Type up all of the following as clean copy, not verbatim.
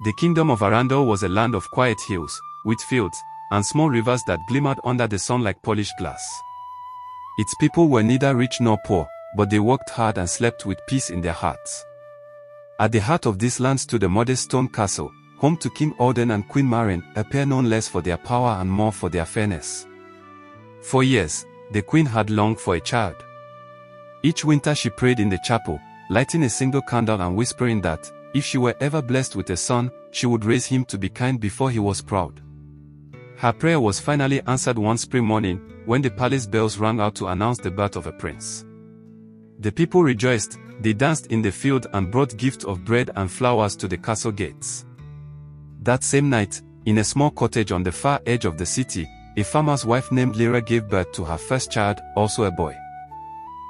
The kingdom of Arundel was a land of quiet hills, with fields, and small rivers that glimmered under the sun like polished glass. Its people were neither rich nor poor, but they worked hard and slept with peace in their hearts. At the heart of this land stood a modest stone castle, home to King Alden and Queen Maren, a pair known less for their power and more for their fairness. For years, the queen had longed for a child. Each winter she prayed in the chapel, lighting a single candle and whispering that, if she were ever blessed with a son, she would raise him to be kind before he was proud. Her prayer was finally answered one spring morning, when the palace bells rang out to announce the birth of a prince. The people rejoiced, they danced in the field and brought gifts of bread and flowers to the castle gates. That same night, in a small cottage on the far edge of the city, a farmer's wife named Lyra gave birth to her first child, also a boy.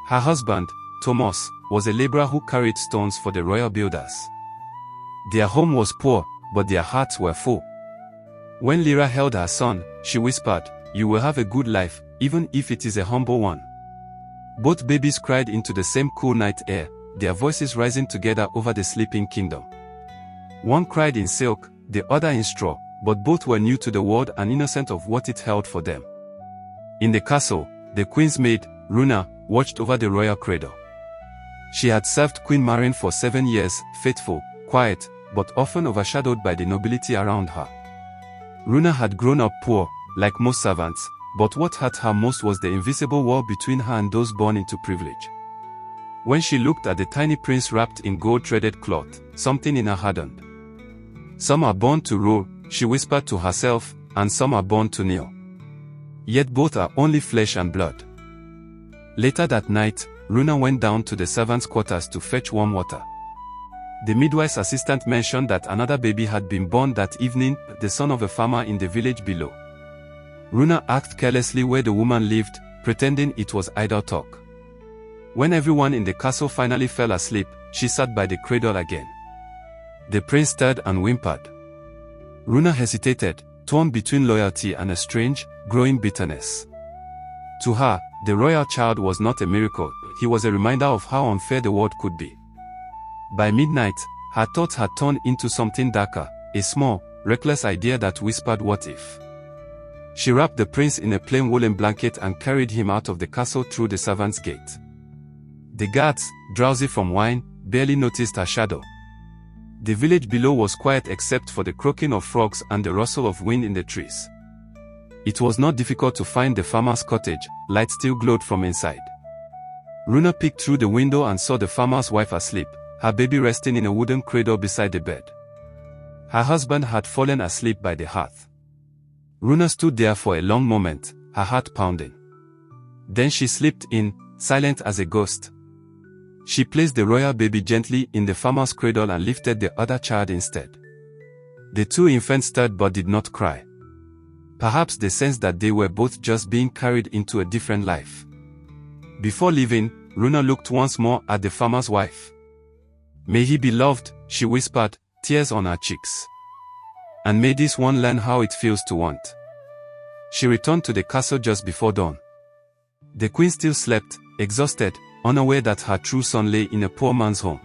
Her husband, Thomas, was a laborer who carried stones for the royal builders. Their home was poor, but their hearts were full. When Lyra held her son, she whispered, "You will have a good life, even if it is a humble one." Both babies cried into the same cool night air, their voices rising together over the sleeping kingdom. One cried in silk, the other in straw, but both were new to the world and innocent of what it held for them. In the castle, the queen's maid, Runa, watched over the royal cradle. She had served Queen Maren for 7 years, faithful, quiet, but often overshadowed by the nobility around her. Runa had grown up poor, like most servants, but what hurt her most was the invisible wall between her and those born into privilege. When she looked at the tiny prince wrapped in gold-threaded cloth, something in her hardened. "Some are born to rule," she whispered to herself, "and some are born to kneel. Yet both are only flesh and blood." Later that night, Runa went down to the servants' quarters to fetch warm water. The midwife's assistant mentioned that another baby had been born that evening, the son of a farmer in the village below. Runa asked carelessly where the woman lived, pretending it was idle talk. When everyone in the castle finally fell asleep, she sat by the cradle again. The prince stirred and whimpered. Runa hesitated, torn between loyalty and a strange, growing bitterness. To her, the royal child was not a miracle, he was a reminder of how unfair the world could be. By midnight, her thoughts had turned into something darker, a small, reckless idea that whispered what if. She wrapped the prince in a plain woolen blanket and carried him out of the castle through the servants' gate. The guards, drowsy from wine, barely noticed her shadow. The village below was quiet except for the croaking of frogs and the rustle of wind in the trees. It was not difficult to find the farmer's cottage, light still glowed from inside. Runa peeked through the window and saw the farmer's wife asleep, her baby resting in a wooden cradle beside the bed. Her husband had fallen asleep by the hearth. Runa stood there for a long moment, her heart pounding. Then she slipped in, silent as a ghost. She placed the royal baby gently in the farmer's cradle and lifted the other child instead. The two infants stirred but did not cry. Perhaps they sensed that they were both just being carried into a different life. Before leaving, Runa looked once more at the farmer's wife. "May he be loved," she whispered, tears on her cheeks. "And may this one learn how it feels to want." She returned to the castle just before dawn. The queen still slept, exhausted, unaware that her true son lay in a poor man's home.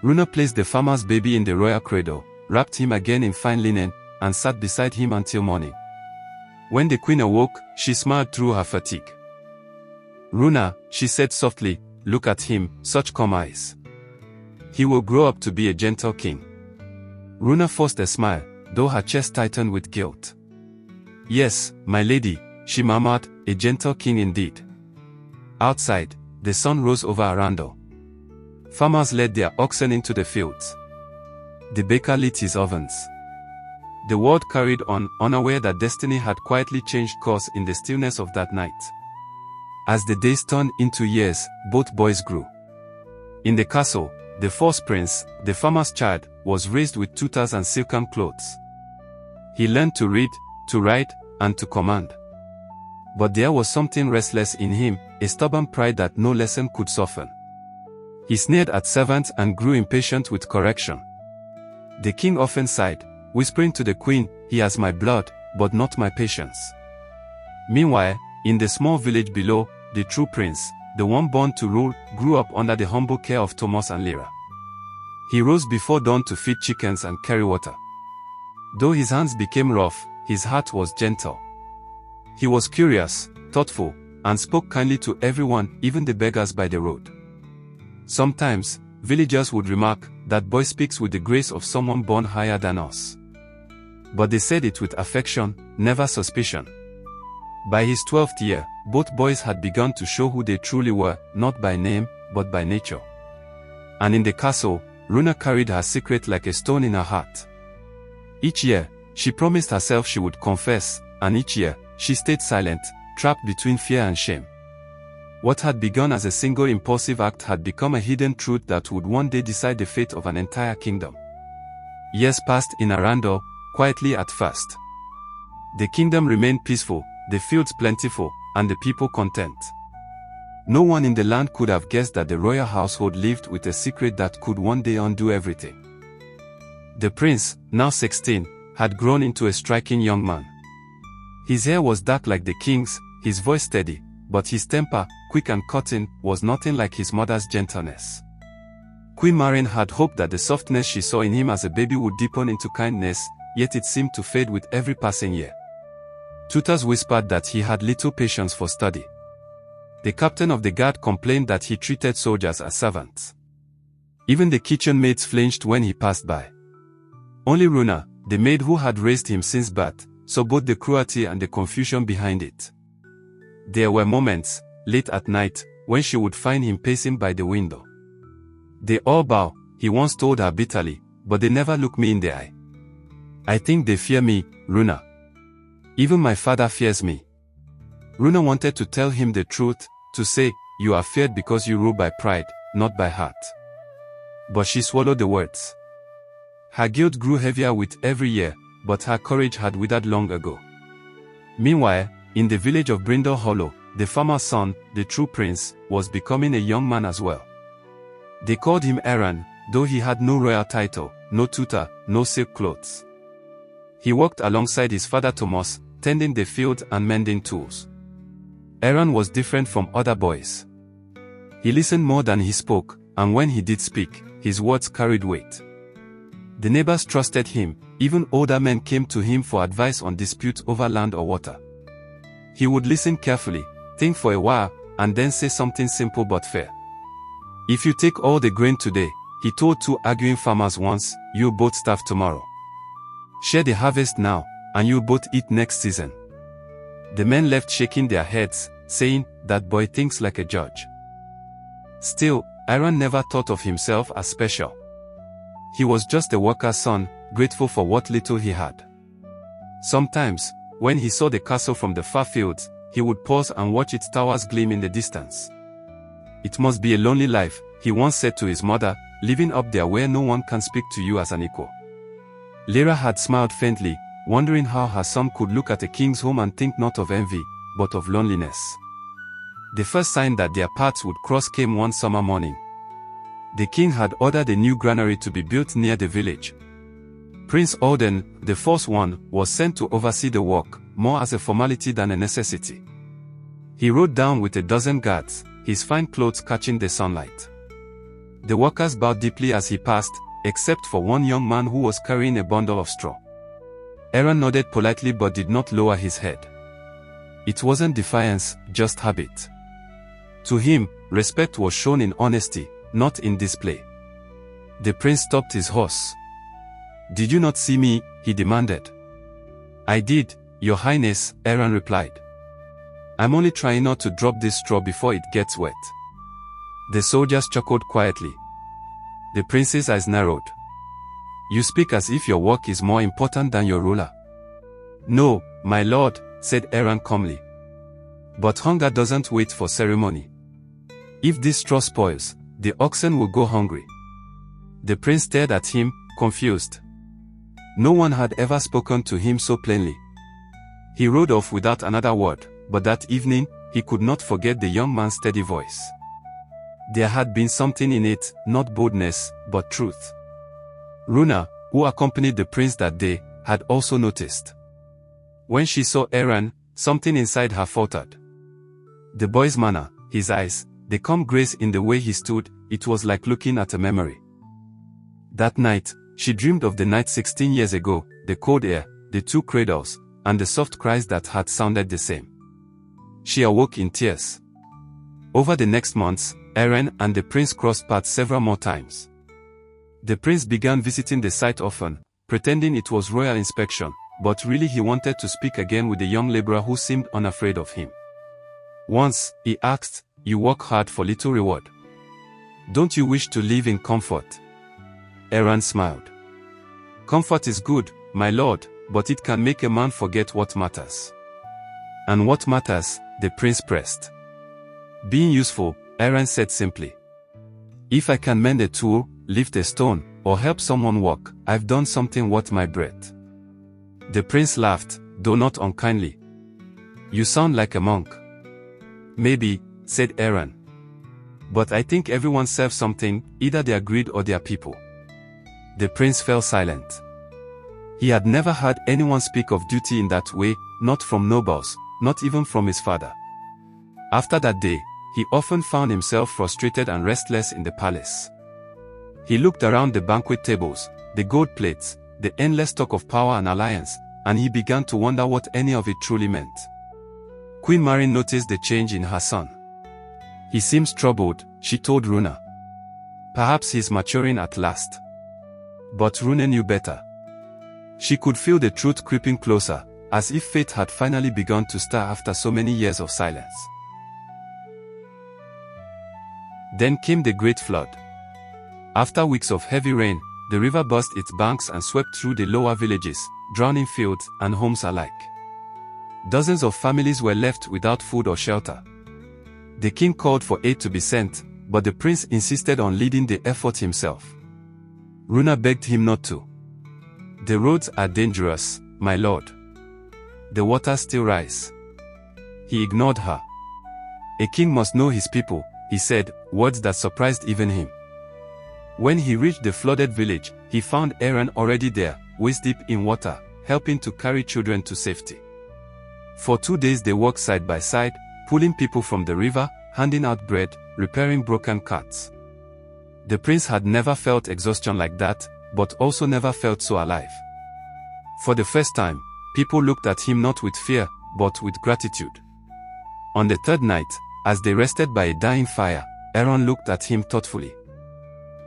Runa placed the farmer's baby in the royal cradle, wrapped him again in fine linen, and sat beside him until morning. When the queen awoke, she smiled through her fatigue. "Runa," she said softly, "look at him, such calm eyes. He will grow up to be a gentle king." Runa forced a smile, though her chest tightened with guilt. "Yes, my lady," she murmured, "a gentle king indeed." Outside, the sun rose over Arundel. Farmers led their oxen into the fields. The baker lit his ovens. The world carried on, unaware that destiny had quietly changed course in the stillness of that night. As the days turned into years, both boys grew. In the castle, the first prince, the farmer's child, was raised with tutus and silken clothes. He learned to read, to write, and to command. But there was something restless in him, a stubborn pride that no lesson could soften. He sneered at servants and grew impatient with correction. The king often sighed, whispering to the queen, "He has my blood, but not my patience." Meanwhile, in the small village below, the true prince, the one born to rule, grew up under the humble care of Thomas and Lyra. He rose before dawn to feed chickens and carry water. Though his hands became rough, his heart was gentle. He was curious, thoughtful, and spoke kindly to everyone, even the beggars by the road. Sometimes, villagers would remark, "That boy speaks with the grace of someone born higher than us." But they said it with affection, never suspicion. By his 12th year, both boys had begun to show who they truly were, not by name, but by nature. And in the castle, Runa carried her secret like a stone in her heart. Each year, she promised herself she would confess, and each year, she stayed silent, trapped between fear and shame. What had begun as a single impulsive act had become a hidden truth that would one day decide the fate of an entire kingdom. Years passed in Arundel, quietly at first. The kingdom remained peaceful, the fields plentiful, and the people content. No one in the land could have guessed that the royal household lived with a secret that could one day undo everything. The prince, now 16, had grown into a striking young man. His hair was dark like the king's, his voice steady, but his temper, quick and cutting, was nothing like his mother's gentleness. Queen Marian had hoped that the softness she saw in him as a baby would deepen into kindness, yet it seemed to fade with every passing year. Tutors whispered that he had little patience for study. The captain of the guard complained that he treated soldiers as servants. Even the kitchen maids flinched when he passed by. Only Runa, the maid who had raised him since birth, saw both the cruelty and the confusion behind it. There were moments, late at night, when she would find him pacing by the window. "They all bow," he once told her bitterly, "but they never look me in the eye. I think they fear me, Runa. Even my father fears me." Runa wanted to tell him the truth, to say, "You are feared because you rule by pride, not by heart." But she swallowed the words. Her guilt grew heavier with every year, but her courage had withered long ago. Meanwhile, in the village of Brindle Hollow, the farmer's son, the true prince, was becoming a young man as well. They called him Aaron, though he had no royal title, no tutor, no silk clothes. He worked alongside his father Thomas, tending the field and mending tools. Aaron was different from other boys. He listened more than he spoke, and when he did speak, his words carried weight. The neighbors trusted him, even older men came to him for advice on disputes over land or water. He would listen carefully, think for a while, and then say something simple but fair. "If you take all the grain today," he told two arguing farmers once, "you'll both starve tomorrow. Share the harvest now, and you'll both eat next season." The men left shaking their heads, saying, "That boy thinks like a judge." Still, Aaron never thought of himself as special. He was just a worker's son, grateful for what little he had. Sometimes, when he saw the castle from the far fields, he would pause and watch its towers gleam in the distance. "It must be a lonely life," he once said to his mother, "living up there where no one can speak to you as an equal." Lyra had smiled faintly, wondering how her son could look at a king's home and think not of envy, but of loneliness. The first sign that their paths would cross came one summer morning. The king had ordered a new granary to be built near the village. Prince Alden, the fourth one, was sent to oversee the work, more as a formality than a necessity. He rode down with a dozen guards, his fine clothes catching the sunlight. The workers bowed deeply as he passed, except for one young man who was carrying a bundle of straw. Aaron nodded politely but did not lower his head. It wasn't defiance, just habit. To him, respect was shown in honesty, not in display. The prince stopped his horse. "Did you not see me?" he demanded. "I did, Your Highness," Aaron replied. "I'm only trying not to drop this straw before it gets wet." The soldiers chuckled quietly. The prince's eyes narrowed. "You speak as if your work is more important than your ruler." "No, my lord," said Aaron calmly. "But hunger doesn't wait for ceremony. If this straw spoils, the oxen will go hungry." The prince stared at him, confused. No one had ever spoken to him so plainly. He rode off without another word, but that evening, he could not forget the young man's steady voice. There had been something in it, not boldness, but truth. Runa, who accompanied the prince that day, had also noticed. When she saw Aaron, something inside her faltered. The boy's manner, his eyes, the calm grace in the way he stood, it was like looking at a memory. That night, she dreamed of the night 16 years ago, the cold air, the two cradles, and the soft cries that had sounded the same. She awoke in tears. Over the next months, heir and the prince crossed paths several more times. The prince began visiting the site often, pretending it was royal inspection, but really he wanted to speak again with the young laborer who seemed unafraid of him. Once, he asked, "You work hard for little reward. Don't you wish to live in comfort?" Heir smiled. "Comfort is good, my lord, but it can make a man forget what matters." "And what matters?" the prince pressed. "Being useful," heir said simply. "If I can mend a tool, lift a stone, or help someone walk, I've done something worth my breath." The prince laughed, though not unkindly. "You sound like a monk." "Maybe," said heir. "But I think everyone serves something, either their greed or their people." The prince fell silent. He had never heard anyone speak of duty in that way, not from nobles, not even from his father. After that day, he often found himself frustrated and restless in the palace. He looked around the banquet tables, the gold plates, the endless talk of power and alliance, and he began to wonder what any of it truly meant. Queen Mary noticed the change in her son. "He seems troubled," she told Runa. "Perhaps he's maturing at last." But Runa knew better. She could feel the truth creeping closer, as if fate had finally begun to stir after so many years of silence. Then came the great flood. After weeks of heavy rain, the river burst its banks and swept through the lower villages, drowning fields and homes alike. Dozens of families were left without food or shelter. The king called for aid to be sent, but the prince insisted on leading the effort himself. Runa begged him not to. "The roads are dangerous, my lord. The waters still rise." He ignored her. "A king must know his people," he said, words that surprised even him. When he reached the flooded village, he found heir already there, waist deep in water, helping to carry children to safety. For 2 days they worked side by side, pulling people from the river, handing out bread, repairing broken carts. The prince had never felt exhaustion like that, but also never felt so alive. For the first time, people looked at him not with fear, but with gratitude. On the third night, as they rested by a dying fire, heir looked at him thoughtfully.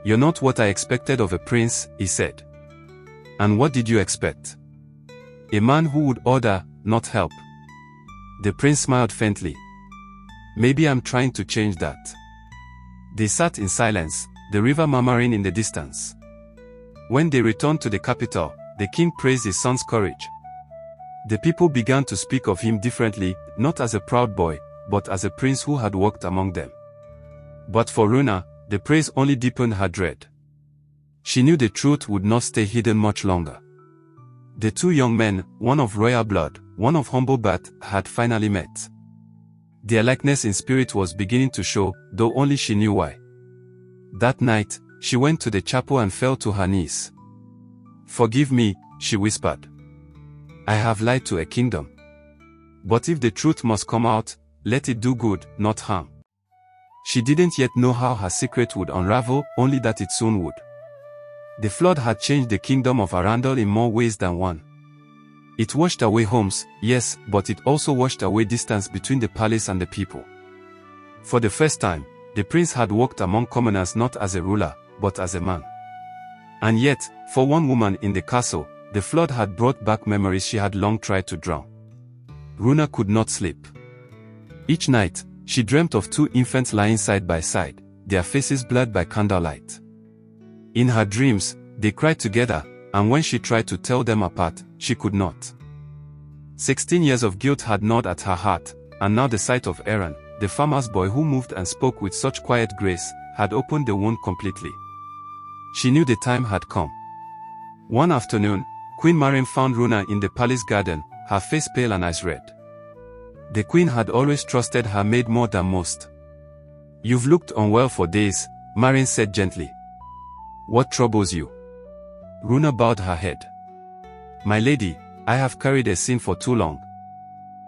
"You're not what I expected of a prince," he said. "And what did you expect?" "A man who would order, not help." The prince smiled faintly. "Maybe I'm trying to change that." They sat in silence, the river murmuring in the distance. When they returned to the capital, the king praised his son's courage. The people began to speak of him differently, not as a proud boy, but as a prince who had walked among them. But for Runa, the praise only deepened her dread. She knew the truth would not stay hidden much longer. The two young men, one of royal blood, one of humble birth, had finally met. Their likeness in spirit was beginning to show, though only she knew why. That night, she went to the chapel and fell to her knees. "Forgive me," she whispered. "I have lied to a kingdom. But if the truth must come out, let it do good, not harm." She didn't yet know how her secret would unravel, only that it soon would. The flood had changed the kingdom of Arundel in more ways than one. It washed away homes, yes, but it also washed away distance between the palace and the people. For the first time, the prince had walked among commoners not as a ruler, but as a man. And yet, for one woman in the castle, the flood had brought back memories she had long tried to drown. Runa could not sleep. Each night, she dreamt of two infants lying side by side, their faces blurred by candlelight. In her dreams, they cried together, and when she tried to tell them apart, she could not. 16 years of guilt had gnawed at her heart, and now the sight of heir, the farmer's boy who moved and spoke with such quiet grace, had opened the wound completely. She knew the time had come. One afternoon, Queen Mary found Runa in the palace garden, her face pale and eyes red. The queen had always trusted her maid more than most. "You've looked unwell for days," Mary said gently. "What troubles you?" Runa bowed her head. "My lady, I have carried a sin for too long.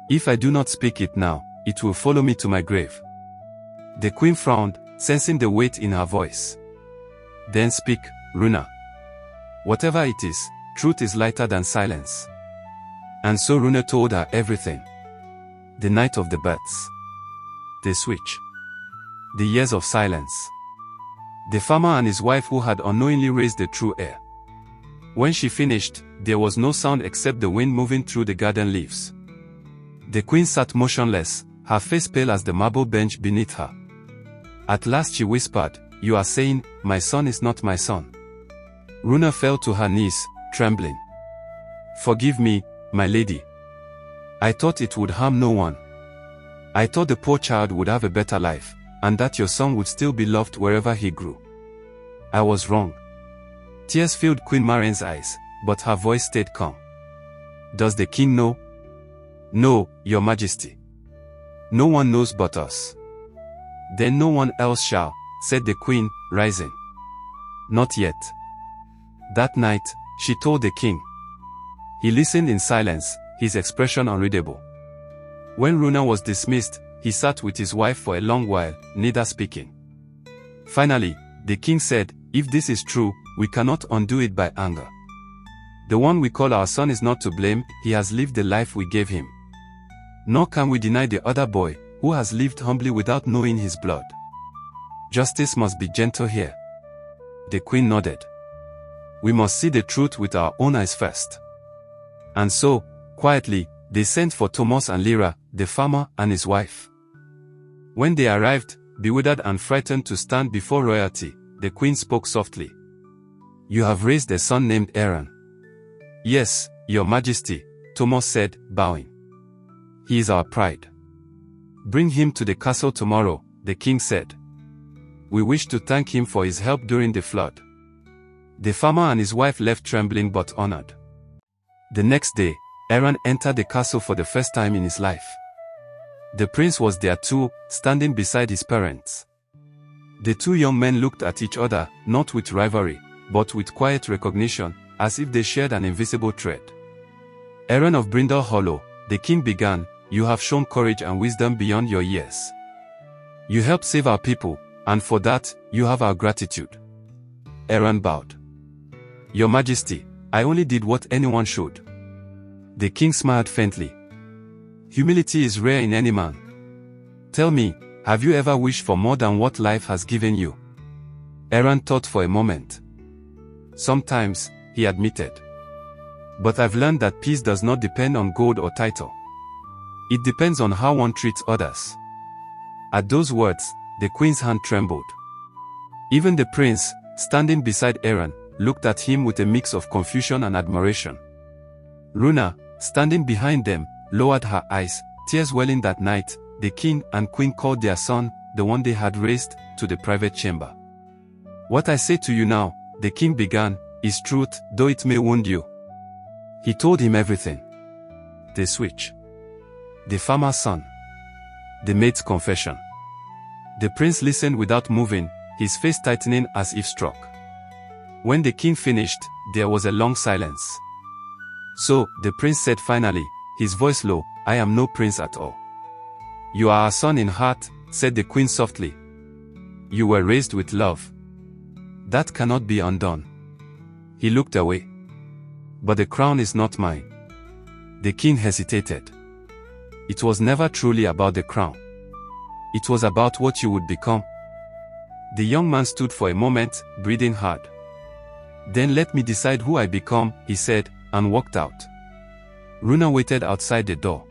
If I do not speak it now, it will follow me to my grave." The queen frowned, sensing the weight in her voice. "Then speak, Runa." Whatever it is, truth is lighter than silence. And so Runa told her everything. The night of the births. The switch. The years of silence. The farmer and his wife who had unknowingly raised the true heir. When she finished, there was no sound except the wind moving through the garden leaves. The queen sat motionless, her face pale as the marble bench beneath her. At last she whispered, "You are saying, my son is not my son." Runa fell to her knees, trembling. "Forgive me, my lady. I thought it would harm no one. I thought the poor child would have a better life, and that your son would still be loved wherever he grew. I was wrong." Tears filled Queen Marian's eyes, but her voice stayed calm. "Does the king know?" "No, your majesty. No one knows but us." "Then no one else shall," said the queen, rising. "Not yet." That night, she told the king. He listened in silence, his expression unreadable. When Runa was dismissed, he sat with his wife for a long while, neither speaking. Finally, the king said, "If this is true, we cannot undo it by anger. The one we call our son is not to blame, he has lived the life we gave him. Nor can we deny the other boy, who has lived humbly without knowing his blood. Justice must be gentle here." The queen nodded. "We must see the truth with our own eyes first." And so, quietly, they sent for Thomas and Lyra, the farmer and his wife. When they arrived, bewildered and frightened to stand before royalty, the queen spoke softly. "You have raised a son named Aaron." "Yes, your majesty," Thomas said, bowing. "He is our pride." "Bring him to the castle tomorrow," the king said. "We wish to thank him for his help during the flood." The farmer and his wife left trembling but honored. The next day, Aaron entered the castle for the first time in his life. The prince was there too, standing beside his parents. The two young men looked at each other, not with rivalry, but with quiet recognition, as if they shared an invisible thread. "Aaron of Brindle Hollow," the king began, "you have shown courage and wisdom beyond your years. You helped save our people, and for that, you have our gratitude." Aaron bowed. "Your majesty, I only did what anyone should." The king smiled faintly. "Humility is rare in any man. Tell me, have you ever wished for more than what life has given you?" Aaron thought for a moment. "Sometimes," he admitted. "But I've learned that peace does not depend on gold or title. It depends on how one treats others." At those words, the queen's hand trembled. Even the prince, standing beside Aaron, looked at him with a mix of confusion and admiration. Runa, standing behind them, lowered her eyes, tears welling. That night, the king and queen called their son, the one they had raised, to the private chamber. "What I say to you now," the king began, "is truth, though it may wound you." He told him everything. The switch. The farmer's son. The maid's confession. The prince listened without moving, his face tightening as if struck. When the king finished, there was a long silence. "So," the prince said finally, his voice low, "I am no prince at all." "You are our son in heart," said the queen softly. "You were raised with love. That cannot be undone." He looked away. "But the crown is not mine." The king hesitated. It was never truly about the crown. It was about what you would become. The young man stood for a moment, breathing hard. "Then let me decide who I become," he said, and walked out. Runa waited outside the door.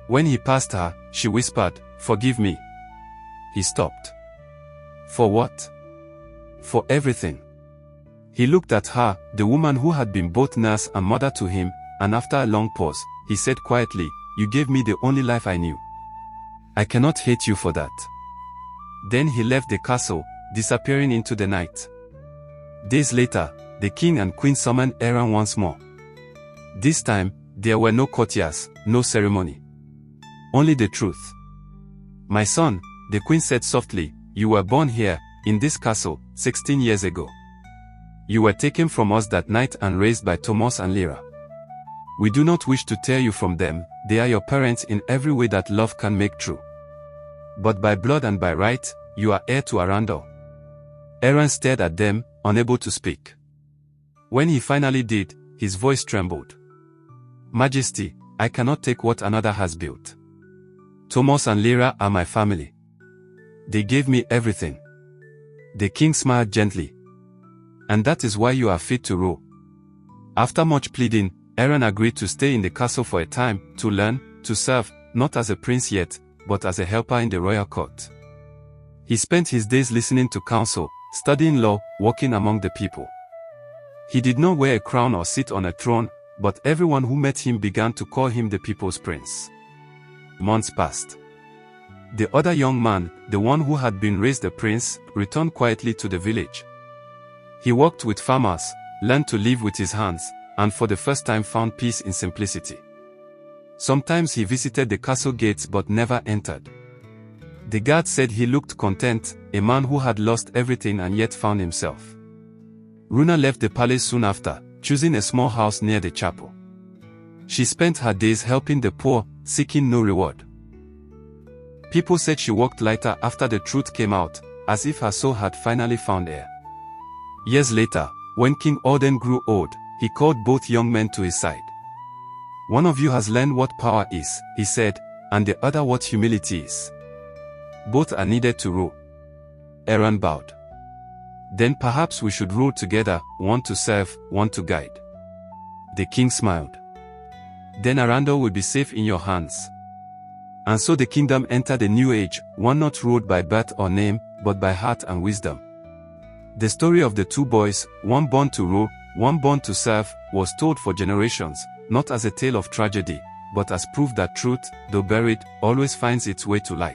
When he passed her, she whispered, "Forgive me." He stopped. "For what?" "For everything." He looked at her, the woman who had been both nurse and mother to him, and after a long pause, he said quietly, "You gave me the only life I knew. I cannot hate you for that." Then he left the castle, disappearing into the night. Days later, the king and queen summoned Aaron once more. This time, there were no courtiers, no ceremony. Only the truth. "My son," the queen said softly, "you were born here, in this castle, 16 years ago. You were taken from us that night and raised by Thomas and Lyra. We do not wish to tear you from them, they are your parents in every way that love can make true. But by blood and by right, you are heir to Arundel." Aaron stared at them, unable to speak. When he finally did, his voice trembled. Majesty, I cannot take what another has built. Thomas and Lyra are my family. They gave me everything. The king smiled gently. And that is why you are fit to rule. After much pleading, Aaron agreed to stay in the castle for a time, to learn, to serve, not as a prince yet, but as a helper in the royal court. He spent his days listening to counsel, studying law, walking among the people. He did not wear a crown or sit on a throne, but everyone who met him began to call him the people's prince. Months passed. The other young man, the one who had been raised a prince, returned quietly to the village. He worked with farmers, learned to live with his hands, and for the first time found peace in simplicity. Sometimes he visited the castle gates but never entered. The guard said he looked content, a man who had lost everything and yet found himself. Runa left the palace soon after, choosing a small house near the chapel. She spent her days helping the poor, seeking no reward. People said she walked lighter after the truth came out, as if her soul had finally found air. Years later, when King Orden grew old, he called both young men to his side. One of you has learned what power is, he said, and the other what humility is. Both are needed to rule. Aaron bowed. Then perhaps we should rule together, one to serve, one to guide. The king smiled. Then Arundel will be safe in your hands. And so the kingdom entered a new age, one not ruled by birth or name, but by heart and wisdom. The story of the two boys, one born to rule, one born to serve, was told for generations, not as a tale of tragedy, but as proof that truth, though buried, always finds its way to light.